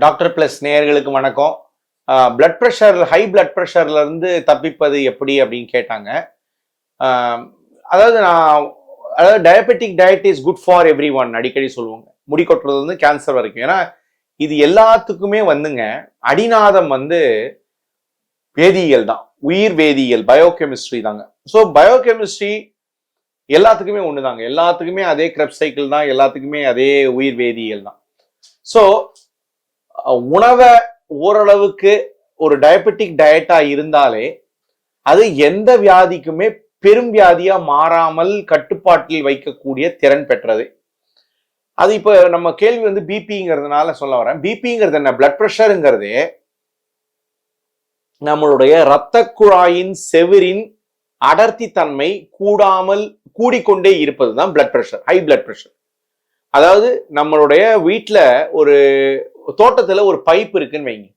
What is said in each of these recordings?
Doctor plus நேயர்களுக்கு வணக்கம். Blood pressure, high blood ப்ரெஷர்ல இருந்து தப்பிப்பது எப்படி அப்படின்னு கேட்டாங்க. அதாவது diabetic diet is good for every one அடிக்கடி சொல்லுவாங்க. முடி கொட்டுறது வந்து கேன்சர் வரைக்கும். ஏன்னா இது எல்லாத்துக்குமே வந்துங்க அடிநாதம் வேதியியல் தான், உயிர் வேதியியல், பயோகெமிஸ்ட்ரி தாங்க. ஸோ பயோகெமிஸ்ட்ரி எல்லாத்துக்குமே ஒண்ணுதாங்க, எல்லாத்துக்குமே அதே கிரெப் சைக்கிள் தான், எல்லாத்துக்குமே அதே உயிர் வேதியியல் தான். ஸோ உணவை ஓரளவுக்கு ஒரு டயபெட்டிக் டயட்டா இருந்தாலே அது எந்த வியாதிக்குமே பெரும் வியாதியா மாறாமல் கட்டுப்பாட்டில் வைக்கக்கூடிய திறன் பெற்றது. அது இப்ப நம்ம கேள்வி பிபிங்கிறதுனால சொல்ல வரேன். பிபிங்கிறது என்ன? பிளட் பிரஷருங்கிறது நம்மளுடைய இரத்த குழாயின் செவிரின் அடர்த்தி தன்மை கூடிக்கொண்டே இருப்பது தான் blood pressure, high blood pressure. அதாவது நம்மளுடைய வீட்டுல ஒரு தோட்டத்துல ஒரு பைப் இருக்குன்னு வைங்க.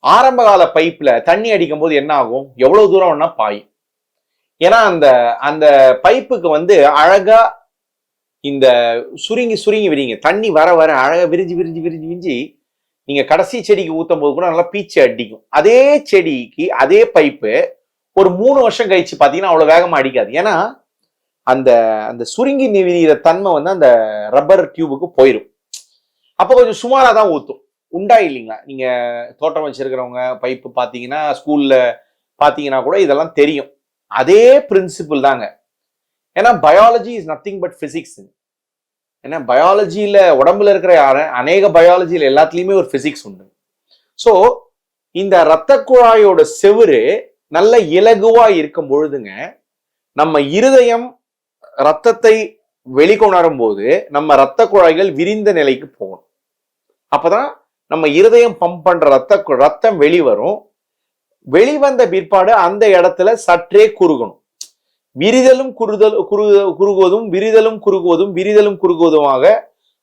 ஆரம்ப கால பைப்ல தண்ணி அடிக்கும் போது என்ன ஆகும்? எவ்வளவு தூரம் வேணா பாயும். ஏன்னா அந்த அந்த பைப்புக்கு அழகா இந்த சுருங்கி விரிங்க, தண்ணி வர வர அழகா விரிஞ்சு நீங்க கடைசி செடிக்கு ஊத்தும் போது கூட நல்லா பீச்சு அடிக்கும். அதே செடிக்கு அதே பைப்பு ஒரு 3 வருஷம் கழிச்சு பாத்தீங்கன்னா அவ்வளவு வேகமா அடிக்காது. ஏன்னா அந்த அந்த சுருங்கி விரிகிற தன்மை அந்த ரப்பர் டியூபுக்கு போயிடும். அப்போ கொஞ்சம் சுமாரா தான் ஊத்தும். உண்டா இல்லைங்களா? நீங்க தோட்டம் வச்சிருக்கிறவங்க பைப்பு பாத்தீங்கன்னா, ஸ்கூல்ல பாத்தீங்கன்னா கூட இதெல்லாம் தெரியும். அதே பிரின்சிபிள் தாங்க. ஏன்னா biology is nothing but physics. ஏன்னா பயாலஜியில, உடம்புல இருக்கிற அநேக பயாலஜியில எல்லாத்துலயுமே ஒரு பிசிக்ஸ் உண்டு. ஸோ இந்த இரத்த குழாயோட செவுரு நல்ல இலகுவா இருக்கும் பொழுதுங்க, நம்ம இருதயம் ரத்தத்தை வெளிக்கொணரும் போது நம்ம இரத்த குழாய்கள் விரிந்த நிலைக்கு போகணும். அப்பதான் நம்ம இருதயம் பம்ப் பண்ற ரத்தம் வெளிவரும். வெளிவந்த பிற்பாடு அந்த இடத்துல சற்றே குறுகணும். விரிதலும் குறுகுவதும் விரிதலும் குறுகுவதுமாக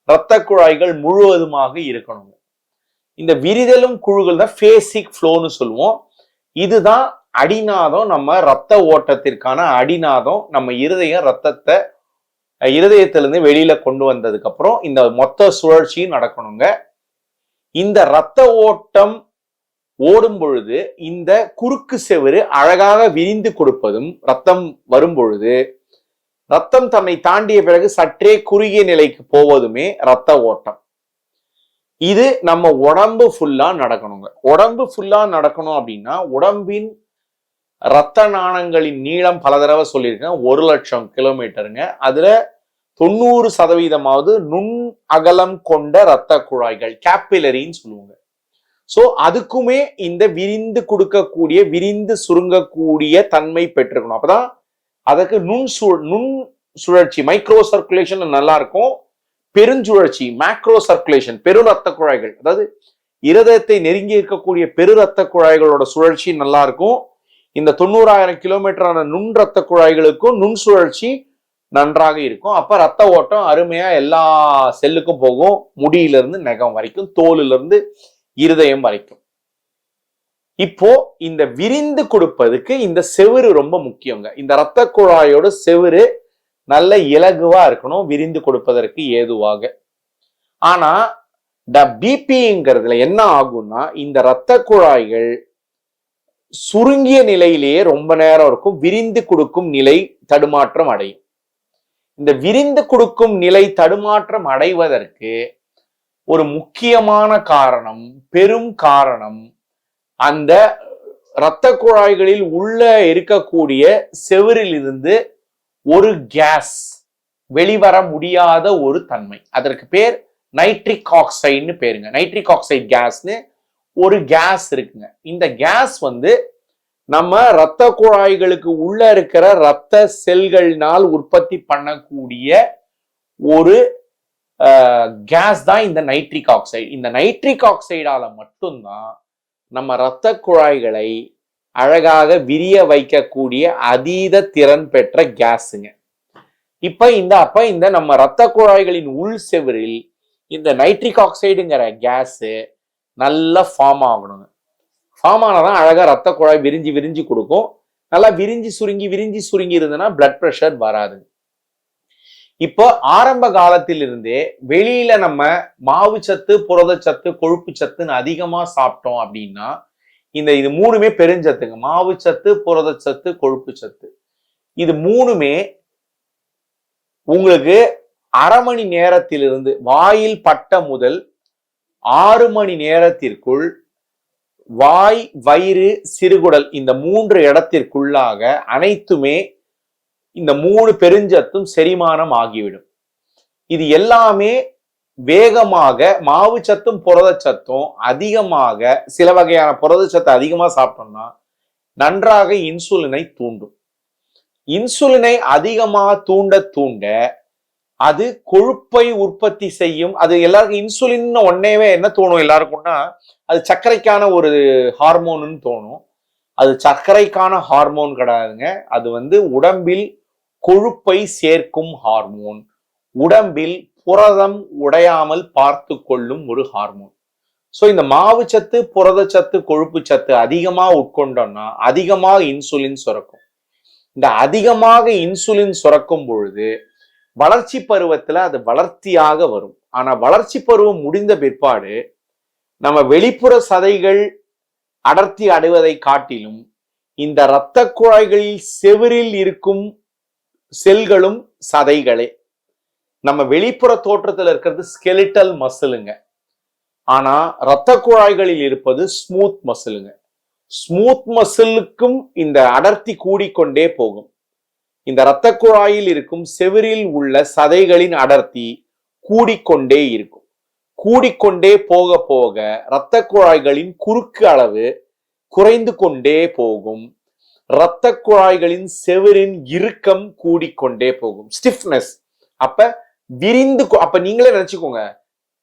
இரத்த குழாய்கள் முழுவதுமாக இருக்கணும். இந்த விரிதலும் குறுகல் தான் பேசிக் ஃப்ளோன்னு சொல்லுவோம். இதுதான் அடிநாதம். நம்ம ரத்த ஓட்டத்திற்கான அடிநாதம். நம்ம இருதயத்திலிருந்து வெளியில கொண்டு வந்ததுக்கு அப்புறம் இந்த மொத்த சுழற்சியும் நடக்கணுங்க. இந்த இரத்த ஓட்டம் ஓடும் பொழுது இந்த குறுக்கு செவுரு அழகாக விரிந்து கொடுப்பதும், ரத்தம் வரும் பொழுது ரத்தம் தன்னை தாண்டிய பிறகு சற்றே குறுகிய நிலைக்கு போவதுமே இரத்த ஓட்டம். இது நம்ம உடம்பு ஃபுல்லா நடக்கணுங்க. உடம்பு ஃபுல்லா நடக்கணும் அப்படின்னா உடம்பின் இரத்த நாணங்களின் நீளம் பல தடவை சொல்லியிருக்கேன், 1,00,000 கிலோமீட்டருங்க. அதுல 90% நுண் அகலம் கொண்ட இரத்த குழாய்கள், கேப்பிலரின்னு சொல்லுவாங்க. சோ அதுக்குமே இந்த விரிந்து கொடுக்கக்கூடிய, விரிந்து சுருங்கக்கூடிய தன்மை பெற்றிருக்கணும். அப்பதான் அதுக்கு நுண் சுழற்சி, மைக்ரோ சர்க்குலேஷன் நல்லா இருக்கும். பெருஞ்சுழற்சி, மேக்ரோ சர்க்குலேஷன், பெரு ரத்த குழாய்கள், அதாவது இருதயத்தை நெருங்கி இருக்கக்கூடிய பெரு ரத்த குழாய்களோட சுழற்சி நல்லா இருக்கும். இந்த 90,000 கிலோமீட்டரான நுண் ரத்த குழாய்களுக்கும் நுண் சுழற்சி நன்றாக இருக்கும். அப்ப ரத்த ஓட்டம் அருமையா எல்லா செல்லுக்கும் போகும். முடியிலிருந்து நகம் வரைக்கும், தோலிலிருந்து இருதயம் வரைக்கும். இப்போ இந்த விரிந்து கொடுப்பதுக்கு இந்த செவுரு ரொம்ப முக்கியங்க. இந்த இரத்த குழாயோட செவுரு நல்ல இலகுவா இருக்கணும், விரிந்து கொடுப்பதற்கு ஏதுவாக. ஆனா பிபிங்கிறதுல என்ன ஆகும்னா, இந்த இரத்த குழாய்கள் சுருங்கிய நிலையிலேயே ரொம்ப நேரம் இருக்கும். விரிந்து கொடுக்கும் நிலை தடுமாற்றம் அடையும். இந்த விரிந்து கொடுக்கும் நிலை தடுமாற்றம் அடைவதற்கு ஒரு முக்கியமான காரணம், பெரும் காரணம், அந்த இரத்த குழாய்களில் உள்ள இருக்கக்கூடிய செவுரில் இருந்து ஒரு கேஸ் வெளிவர முடியாத ஒரு தன்மை. அதற்கு பேர் நைட்ரிக் ஆக்சைடுன்னு பேருங்க. நைட்ரிக் ஆக்சைடு கேஸ்னு ஒரு கேஸ் இருக்குங்க. இந்த கேஸ் நம்ம இரத்த குழாய்களுக்கு உள்ள இருக்கிற இரத்த செல்களினால் உற்பத்தி பண்ணக்கூடிய ஒரு கேஸ் தான் இந்த நைட்ரிக் ஆக்சைடு. இந்த நைட்ரிக் ஆக்சைடால மட்டும்தான் நம்ம இரத்த குழாய்களை அழகாக விரிய வைக்கக்கூடிய அதீத திறன் பெற்ற கேஸுங்க. இப்ப இந்த நம்ம இரத்த குழாய்களின் உள் செவரில் இந்த நைட்ரிக் ஆக்சைடுங்கிற கேஸ் நல்லா ஃபார்ம் ஆகணுங்க. ஃபார்ம் ஆனாதான் அழகா ரத்த குழாய் விரிஞ்சு கொடுக்கும். நல்லா விரிஞ்சு சுருங்கி இருந்ததுன்னா பிளட் பிரஷர் வராது. இப்போ ஆரம்ப காலத்திலிருந்தே வெளியில நம்ம மாவுச்சத்து, புரதச்சத்து, கொழுப்பு சத்துன்னு அதிகமா சாப்பிட்டோம் அப்படின்னா இது மூணுமே பெருஞ்சத்துங்க. மாவுச்சத்து, புரதச்சத்து, கொழுப்பு சத்து. இது மூணுமே உங்களுக்கு அரை மணி நேரத்திலிருந்து வாயில் பட்ட முதல் 6 மணி நேரத்திற்குள் வாய், வயிறு, சிறுகுடல் இந்த 3 இடத்திற்குள்ளாக அனைத்துமே இந்த 3 பெருஞ்சத்தும் செரிமானம் ஆகிவிடும். இது எல்லாமே வேகமாக மாவுச்சத்தும் புரதச்சத்தும் அதிகமாக சில வகையான புரதச்சத்தை அதிகமா சாப்பிட்டோம்னா நன்றாக இன்சுலினை தூண்டும். இன்சுலினை அதிகமாக தூண்ட தூண்ட அது கொழுப்பை உற்பத்தி செய்யும். அது எல்லாருக்கும் இன்சுலின் ஒன்னேவே என்ன தோணும் எல்லாருக்கும்னா அது சர்க்கரைக்கான ஒரு ஹார்மோன்னு தோணும். அது சர்க்கரைக்கான ஹார்மோன் கிடையாதுங்க. அது உடம்பில் கொழுப்பை சேர்க்கும் ஹார்மோன். உடம்பில் புரதம் உடையாமல் பார்த்து கொள்ளும் ஒரு ஹார்மோன். சோ இந்த மாவுச்சத்து, புரதச்சத்து, கொழுப்பு சத்து அதிகமா உட்கொண்டோம்னா அதிகமாக இன்சுலின் சுரக்கும். இந்த அதிகமாக இன்சுலின் சுரக்கும் பொழுது வளர்ச்சி பருவத்துல அது வளர்ச்சியாக வரும். ஆனா வளர்ச்சி பருவம் முடிந்த பிற்பாடு நம்ம வெளிப்புற சதைகள் அடர்த்தி அடைவதை காட்டிலும் இந்த இரத்த குழாய்களில் செவிரில் இருக்கும் செல்களும் சதைகளே. நம்ம வெளிப்புற தோற்றத்துல இருக்கிறது ஸ்கெலிட்டல் மசிலுங்க. ஆனா இரத்த குழாய்களில் இருப்பது ஸ்மூத் மசிலுங்க. ஸ்மூத் மசிலுக்கும் இந்த அடர்த்தி கூடிக்கொண்டே போகும். இந்த இரத்த குழாயில் இருக்கும் செவிரில் உள்ள சதைகளின் அடர்த்தி கூடிக்கொண்டே இருக்கும். கூடிக்கொண்டே போக போக இரத்த குழாய்களின் குறுக்கு அளவு குறைந்து கொண்டே போகும். இரத்த குழாய்களின் செவிரின் இறுக்கம் கூடிக்கொண்டே போகும். ஸ்டிஃப்னஸ் அப்ப விரிந்து அப்ப நீங்களே நினைச்சுக்கோங்க,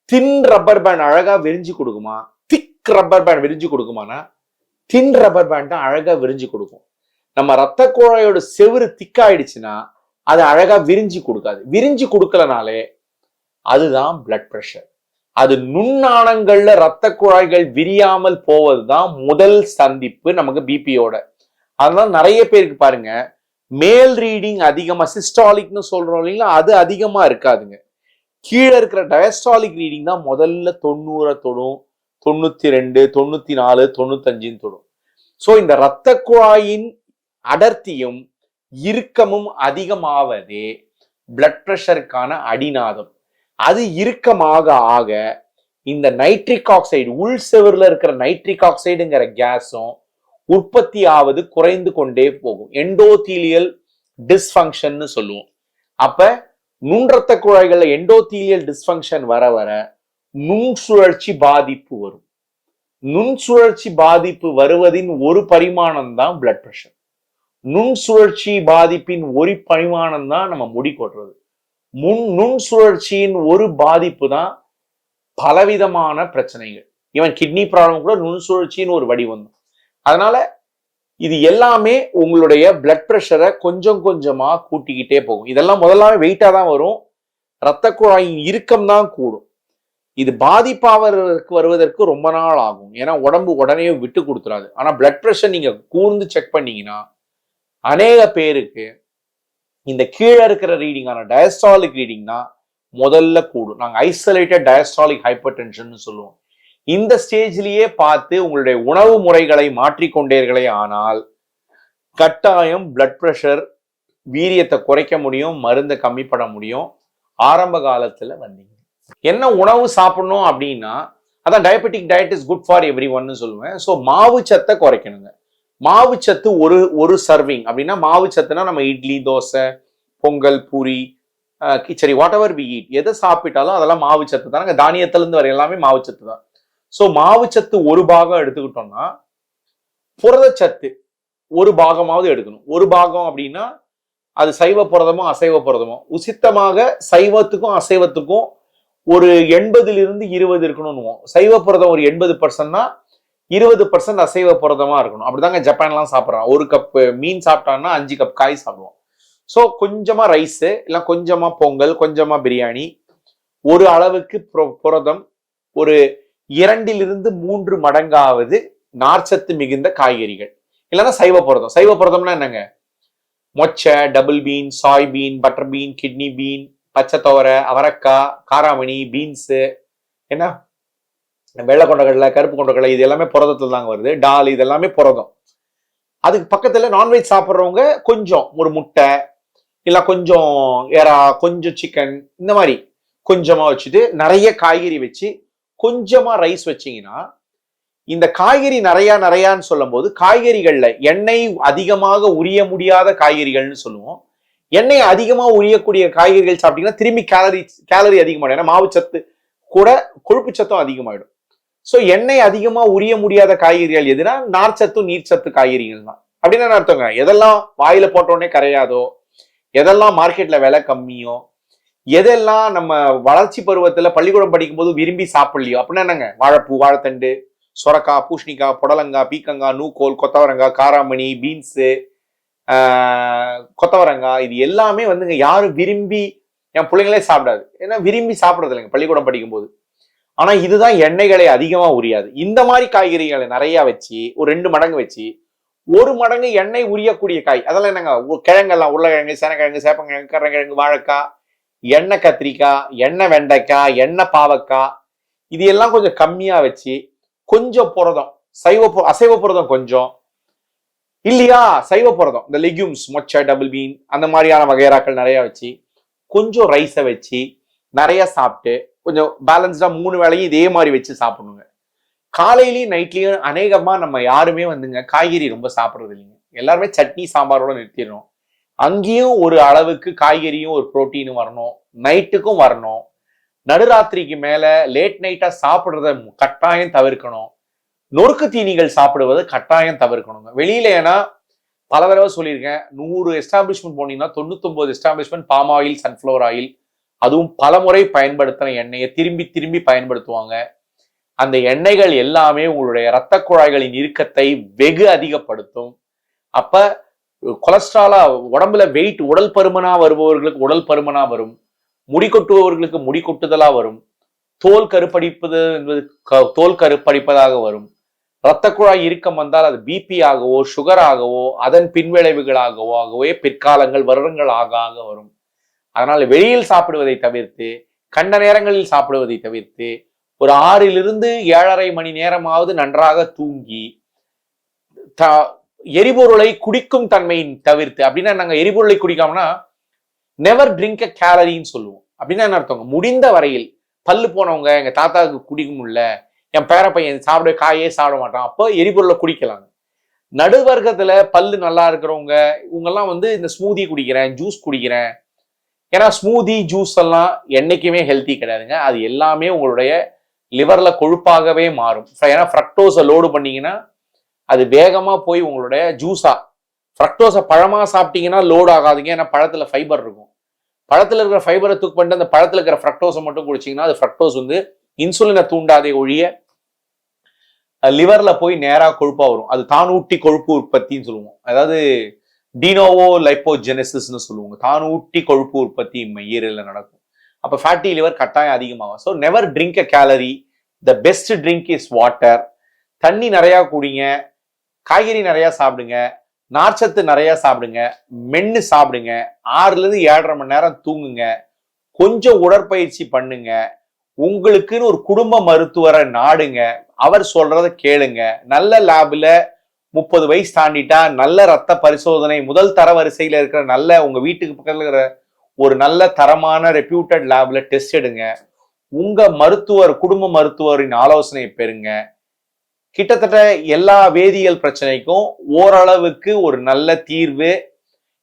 தின் ரப்பர் பேண்ட் அழகா விரிஞ்சு கொடுக்குமா, திக் ரப்பர் பேண்ட் விரிஞ்சு கொடுக்குமானா தின் ரப்பர் பேண்ட் தான் அழகா விரிஞ்சு கொடுக்கும். நம்ம ரத்த குழாயோட செவுரு திக்காயிடுச்சுன்னா அது அழகா விரிஞ்சு கொடுக்காது. விரிஞ்சு கொடுக்கலனாலே அதுதான் பிளட் பிரஷர். அது நுண்ணாணங்கள்ல ரத்த குழாய்கள் விரியாமல் போவதுதான் முதல் சந்திப்பு நமக்கு பிபியோட. அதனால நிறைய பேருக்கு பாருங்க மேல் ரீடிங் அதிகமா சிஸ்டாலிக்னு சொல்றோம் இல்லைங்களா, அது அதிகமா இருக்காதுங்க. கீழே இருக்கிற டயஸ்டாலிக் ரீடிங் தான் முதல்ல 90 தொடும், 92, 94, 95 தொடும். சோ இந்த இரத்த குழாயின் அடர்த்தியும் இறுக்கமும் அதிகமாவதே பிளட் பிரஷருக்கான அடிநாதம். அது இறுக்கமாக ஆக இந்த நைட்ரிக் ஆக்சைடு உள் செவர்ல இருக்கிற நைட்ரிக் ஆக்சைடுங்கிற கேஸும் உற்பத்தி ஆவது குறைந்து கொண்டே போகும். எண்டோதீலியல் டிஸ்பங்க்ஷன் சொல்லுவோம். அப்ப நுண் ரத்த குழாய்கள்ல எண்டோதீலியல் டிஸ்பங்க்ஷன் வர வர நுண் சுழற்சி பாதிப்பு வரும். நுண் சுழற்சி பாதிப்பு வருவதின் ஒரு பரிமாணம் தான் பிளட் பிரஷர். நுண் சுழற்சி பாதிப்பின் ஒரு பரிமாணம் தான் நம்ம முடி கொட்டுறது. நுண் சுழற்சியின் ஒரு பாதிப்பு தான் பலவிதமான பிரச்சனைகள். ஈவன் கிட்னி ப்ராப்ளம் கூட நுண் சுழற்சியின் ஒரு வடிவம். அதனால இது எல்லாமே உங்களுடைய பிளட் பிரஷரை கொஞ்சம் கொஞ்சமா கூட்டிக்கிட்டே போகும். இதெல்லாம் முதல்லாவே வெயிட்டா தான் வரும். இரத்த குழாயின் இறுக்கம் தான் கூடும். இது பாதிப்பாவதற்கு வருவதற்கு ரொம்ப நாள் ஆகும். ஏன்னா உடம்பு உடனே விட்டு கொடுத்துறாது. ஆனா பிளட் பிரஷர் நீங்க கூர்ந்து செக் பண்ணீங்கன்னா அநேக பேருக்கு இந்த கீழே இருக்கிற ரீடிங்கான டயஸ்டாலிக் ரீடிங் தான் முதல்ல கூடும். நாங்க ஐசோலேட்டட் டயஸ்டாலிக் ஹைப்பர் டென்ஷன் சொல்லுவோம். இந்த ஸ்டேஜ்லயே பார்த்து உங்களுடைய உணவு முறைகளை மாற்றிக்கொண்டீர்களே ஆனால் கட்டாயம் பிளட் பிரஷர் வீரியத்தை குறைக்க முடியும், மருந்தை கம்மி பண்ண முடியும். ஆரம்ப காலத்துல வந்தீங்க என்ன உணவு சாப்பிடணும் அப்படின்னா அதான் diabetic diet is good for every ஒன்னு சொல்லுவேன். ஸோ மாவு சத்தை குறைக்கணுங்க. மாவு சத்து ஒரு சர்விங் அப்படின்னா மாவு சத்துனா நம்ம idli, dosa, pongal, puri, khichdi, whatever we eat, எதை சாப்பிட்டாலும் அதெல்லாம் மாவு சத்து தான். தானியத்துல இருந்து வர எல்லாமே மாவு சத்து தான். ஸோ மாவுச்சத்து ஒரு பாகம் எடுத்துக்கிட்டோம்னா புரதச்சத்து ஒரு பாகமாவது எடுக்கணும். ஒரு பாகம் அப்படின்னா அது சைவ புரதமோ அசைவ புரதமோ. உசித்தமாக சைவத்துக்கும் அசைவத்துக்கும் ஒரு 80-20 இருக்கணும்னுவோம். சைவ புரதம் ஒரு 80%னா 20% அசைவ புரதமா இருக்கணும். அப்படிதாங்க ஜப்பான்லாம் சாப்பிட்றான். ஒரு கப் மீன் சாப்பிட்டான்னா 5 கப் காய் சாப்பிடுவோம். ஸோ கொஞ்சமா ரைஸ், இல்லை கொஞ்சமா பொங்கல், கொஞ்சமா பிரியாணி, ஒரு அளவுக்கு புரதம், ஒரு 2-3 மடங்காவது நார்ச்சத்து மிகுந்த காய்கறிகள், இல்லைன்னா சைவ புரதம். சைவ புரதம்னா என்னங்க? மொச்சை, double bean, soy bean, butter bean, kidney bean, பச்சை துவரை, அவரைக்காய், காராமணி, பீன்ஸு, என்ன வெள்ளை கொண்டக்கடலை, கருப்பு கொண்டக்கடலை, இது எல்லாமே புரதத்துல தாங்க வருது. டால், இது எல்லாமே புரதம். அதுக்கு பக்கத்துல நான்வெஜ் சாப்பிட்றவங்க கொஞ்சம் ஒரு முட்டை இல்ல கொஞ்சம் எறா, கொஞ்சம் சிக்கன், இந்த மாதிரி கொஞ்சமா வச்சுட்டு நிறைய காய்கறி வச்சு கொஞ்சமா ரைஸ் வச்சீங்கன்னா, இந்த காய்கறி நிறையான்னு சொல்லும் போது காய்கறிகள்ல எண்ணெய் அதிகமாக உரிய முடியாத காய்கறிகள்னு சொல்லுவோம். எண்ணெய் அதிகமா உரியக்கூடிய காய்கறிகள் சாப்பிட்டீங்கன்னா திரும்பி கேலரி அதிகமாயிடும். ஏன்னா மாவு சத்து கூட கொழுப்பு சத்தும் அதிகமாயிடும். சோ எண்ணெய் அதிகமா உரிய முடியாத காய்கறிகள் எதுனா நார்ச்சத்து நீர்ச்சத்து காய்கறிகள் தான். அப்படின்னு என்ன அர்த்தங்க? எதெல்லாம் வாயில போட்டோடனே கரையாதோ, எதெல்லாம் மார்க்கெட்ல விலை கம்மியோ, எதெல்லாம் நம்ம வளர்ச்சி பருவத்துல பள்ளிக்கூடம் படிக்கும் போது விரும்பி சாப்பிடலையோ, அப்படின்னா என்னங்க? வாழைப்பூ, வாழைத்தண்டு, சொரக்காய், பூஷணிக்காய், புடலங்காய், பீக்கங்காய், நூக்கோல், கொத்தவரங்காய், காராமணி, பீன்ஸு, கொத்தவரங்காய், இது எல்லாமே வந்துங்க யாரும் விரும்பி, என் பிள்ளைங்களே சாப்பிடாது. ஏன்னா விரும்பி சாப்பிடறது இல்லைங்க பள்ளிக்கூடம் படிக்கும் போது. ஆனா இதுதான் எண்ணெய்களை அதிகமா உரியாது. இந்த மாதிரி காய்கறிகளை நிறைய வச்சு ஒரு 2 மடங்கு வச்சு 1 மடங்கு எண்ணெய் உரியக்கூடிய காய், அதெல்லாம் என்னங்க? கிழங்கெல்லாம் உருளைக்கிழங்கு, சேனக்கிழங்கு, சேப்பங்கிழங்கு, கருணக்கிழங்கு, வாழைக்காய், எண்ணெய் கத்திரிக்காய், எண்ணெய் வெண்டைக்காய், எண்ணெய் பாவக்காய், இது எல்லாம் கொஞ்சம் கம்மியா வச்சு கொஞ்சம் புரதம், அசைவ புரதம் கொஞ்சம் இல்லையா, சைவ புரதம் இந்த லெக்யூம்ஸ், மொச்சை, டபுள் பீன், அந்த மாதிரியான வகைராக்கள் நிறைய வச்சு கொஞ்சம் ரைஸை வச்சு நிறைய சாப்பிட்டு கொஞ்சம் பேலன்ஸ்டா 3 வேளையும் இதே மாதிரி வச்சு சாப்பிடணுங்க. காலையிலயும் நைட்லயும் அநேகமா நம்ம யாருமே வந்துங்க காய்கறி ரொம்ப சாப்பிட்றது இல்லைங்க. எல்லாருமே சட்னி சாம்பாரோட நிறுத்திடணும். அங்கேயும் ஒரு அளவுக்கு காய்கறியும் ஒரு புரோட்டீனும் வரணும், நைட்டுக்கும் வரணும். நடுராத்திரிக்கு மேல லேட் நைட்டா சாப்பிடுறத கட்டாயம் தவிர்க்கணும். நொறுக்கு தீனிகள் சாப்பிடுவது கட்டாயம் தவிர்க்கணுங்க. வெளியில ஏன்னா பல தடவை சொல்லியிருக்கேன், 100 எஸ்டாப்ளிஷ்மெண்ட் போனீங்கன்னா 99 establishment palm oil, sunflower oil, அதுவும் பல முறை பயன்படுத்தின எண்ணெயை திரும்பி திரும்பி பயன்படுத்துவாங்க. அந்த எண்ணெய்கள் எல்லாமே உங்களுடைய இரத்த குழாய்களின் இறுக்கத்தை வெகு அதிகப்படுத்தும். அப்ப கொலஸ்ட்ராலா உடம்புல வெயிட், உடல் பருமனா வருபவர்களுக்கு உடல் பருமனா வரும், முடி கொட்டுபவர்களுக்கு முடி கொட்டுதலா வரும், தோல் கருப்படிப்பது என்பது தோல் கருப்படிப்பதாக வரும். இரத்த குழாய் இறுக்கம் வந்தால் அது பிபி ஆகவோ, சுகர் ஆகவோ, அதன் பின்விளைவுகளாகவே பிற்காலங்கள் வருடங்கள் ஆக வரும். அதனால வெளியில் சாப்பிடுவதை தவிர்த்து, கண்ட நேரங்களில் சாப்பிடுவதை தவிர்த்து, ஒரு 6 to 7.5 மணி நேரமாவது நன்றாக தூங்கி எரிபொருளை குடிக்கும் தன்மையின் தவிர்த்து, அப்படின்னா நாங்க எரிபொருளை குடிக்காமனா நெவர் ட்ரிங்க் அ கேலரின்னு சொல்லுவோம். அப்படின்னா என்ன அர்த்தம்? முடிந்த வரையில் பல்லு போனவங்க, எங்க தாத்தாவுக்கு குடிக்க முடியல, என் பேர பையன் காயே சாப்பிட மாட்டான், அப்போ எரிபொருளை குடிக்கலாம். நடுவர்க்கத்துல பல்லு நல்லா இருக்கிறவங்க இவங்கெல்லாம் இந்த ஸ்மூதி குடிக்கிறேன், ஜூஸ் குடிக்கிறேன். ஏன்னா ஸ்மூதி ஜூஸ் எல்லாம் என்னைக்குமே ஹெல்த்தி கிடையாதுங்க. அது எல்லாமே உங்களுடைய லிவர்ல கொழுப்பாகவே மாறும். ஏன்னா ஃப்ரக்டோஸை லோடு பண்ணீங்கன்னா அது வேகமா போய் உங்களுடைய ஜூஸா, ஃப்ரக்டோஸை பழமா சாப்பிட்டீங்கன்னா லோடு ஆகாதுங்க. ஏன்னா பழத்துல ஃபைபர் இருக்கும். பழத்துல இருக்கிற ஃபைபரை தூக்கு பண்ணிட்டு அந்த பழத்துல இருக்கிற ஃப்ரக்டோஸை மட்டும் குடிச்சிங்கன்னா அது ஃப்ரக்டோஸ் இன்சுலினை தூண்டாதே ஒழிய லிவர்ல போய் நேரா கொழுப்பா வரும். அது தான் ஊட்டி கொழுப்பு உற்பத்தின்னு சொல்லுவோம். அதாவது டினோவோ லைப்போஜெனசிஸ்னு சொல்லுவாங்க. தான் ஊட்டி கொழுப்பு உற்பத்தி ஈரல்ல நடக்கும். அப்ப ஃபேட்டி லிவர் கட்டாயம் அதிகமாகும். So never drink a calorie. The best drink is water. தண்ணி நிறைய குடிங்க, காய்கறி நிறைய சாப்பிடுங்க, நார்ச்சத்து நிறைய சாப்பிடுங்க, மென்னு சாப்பிடுங்க, 6 to 7.5 மணி நேரம் தூங்குங்க, கொஞ்சம் உடற்பயிற்சி பண்ணுங்க, உங்களுக்குன்னு ஒரு குடும்ப மருத்துவரை நாடுங்க, அவர் சொல்றத கேளுங்க. நல்ல லேப்ல 30 வயசு தாண்டிட்டா நல்ல ரத்த பரிசோதனை முதல் தர வரிசையில இருக்கிற நல்ல உங்க வீட்டுக்கு பக்கத்துல இருக்கிற ஒரு நல்ல தரமான ரெப்யூட்டட் லேப்ல டெஸ்ட் எடுங்க. உங்க மருத்துவர், குடும்ப மருத்துவரின் ஆலோசனை பெறுங்க. கிட்டத்தட்ட எல்லா வேதியியல் பிரச்சனைக்கும் ஓரளவுக்கு ஒரு நல்ல தீர்வு,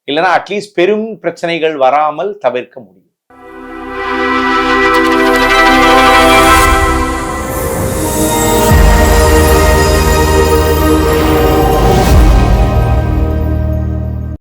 இல்லைன்னா அட்லீஸ்ட் பெரும் பிரச்சனைகள் வராமல் தவிர்க்க முடியும்.